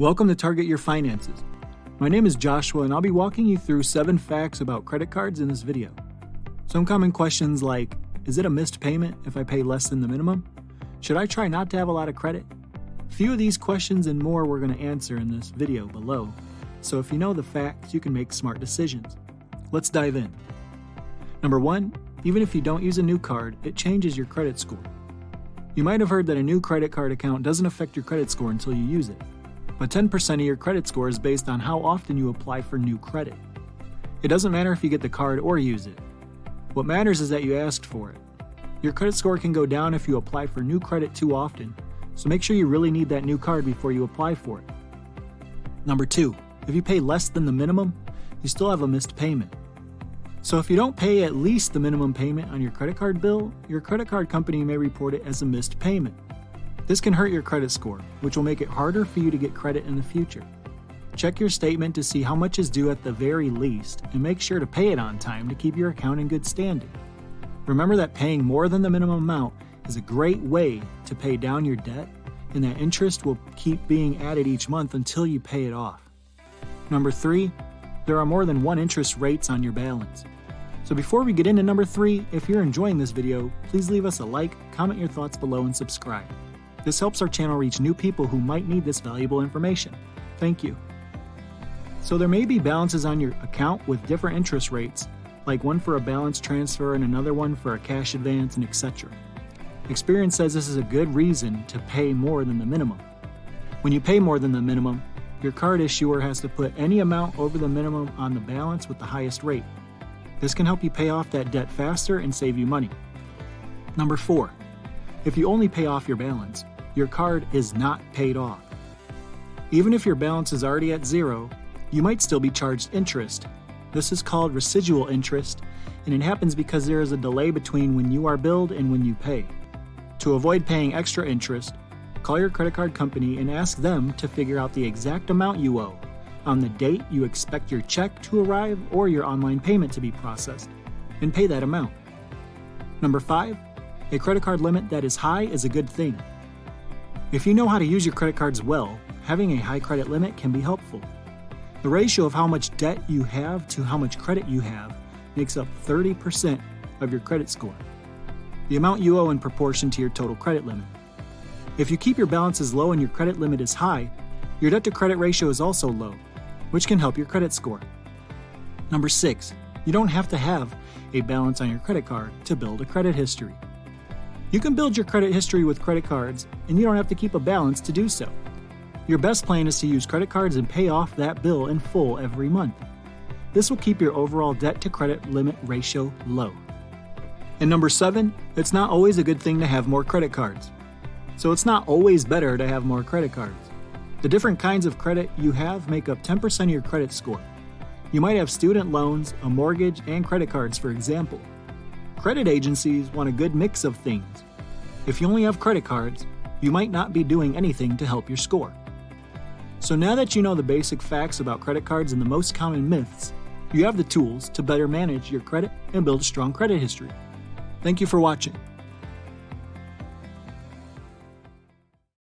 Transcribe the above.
Welcome to Target Your Finances. My name is Joshua and I'll be walking you through 7 facts about credit cards in this video. Some common questions like, is it a missed payment if I pay less than the minimum? Should I try not to have a lot of credit? A few of these questions and more we're going to answer in this video below. So if you know the facts, you can make smart decisions. Let's dive in. Number 1, even if you don't use a new card, it changes your credit score. You might have heard that a new credit card account doesn't affect your credit score until you use it. But 10% of your credit score is based on how often you apply for new credit. It doesn't matter if you get the card or use it. What matters is that you asked for it. Your credit score can go down if you apply for new credit too often, so make sure you really need that new card before you apply for it. Number 2, if you pay less than the minimum, you still have a missed payment. So if you don't pay at least the minimum payment on your credit card bill, your credit card company may report it as a missed payment. This can hurt your credit score, which will make it harder for you to get credit in the future. Check your statement to see how much is due at the very least, and make sure to pay it on time to keep your account in good standing. Remember that paying more than the minimum amount is a great way to pay down your debt, and that interest will keep being added each month until you pay it off. Number 3, there are more than one interest rates on your balance. So before we get into number 3, if you're enjoying this video, please leave us a like, comment your thoughts below, and subscribe. This helps our channel reach new people who might need this valuable information. Thank you. So there may be balances on your account with different interest rates, like one for a balance transfer and another one for a cash advance, and etc. Experience says this is a good reason to pay more than the minimum. When you pay more than the minimum, your card issuer has to put any amount over the minimum on the balance with the highest rate. This can help you pay off that debt faster and save you money. Number 4, if you only pay off your balance, your card is not paid off. Even if your balance is already at zero, you might still be charged interest. This is called residual interest, and it happens because there is a delay between when you are billed and when you pay. To avoid paying extra interest, call your credit card company and ask them to figure out the exact amount you owe on the date you expect your check to arrive or your online payment to be processed, and pay that amount. Number 5, a credit card limit that is high is a good thing. If you know how to use your credit cards well, having a high credit limit can be helpful. The ratio of how much debt you have to how much credit you have makes up 30% of your credit score, the amount you owe in proportion to your total credit limit. If you keep your balances low and your credit limit is high, your debt to credit ratio is also low, which can help your credit score. Number 6, you don't have to have a balance on your credit card to build a credit history. You can build your credit history with credit cards, and you don't have to keep a balance to do so. Your best plan is to use credit cards and pay off that bill in full every month. This will keep your overall debt to credit limit ratio low. And number 7, it's not always a good thing to have more credit cards. So it's not always better to have more credit cards. The different kinds of credit you have make up 10% of your credit score. You might have student loans, a mortgage, and credit cards, for example. Credit agencies want a good mix of things. If you only have credit cards, you might not be doing anything to help your score. So now that you know the basic facts about credit cards and the most common myths, you have the tools to better manage your credit and build a strong credit history. Thank you for watching.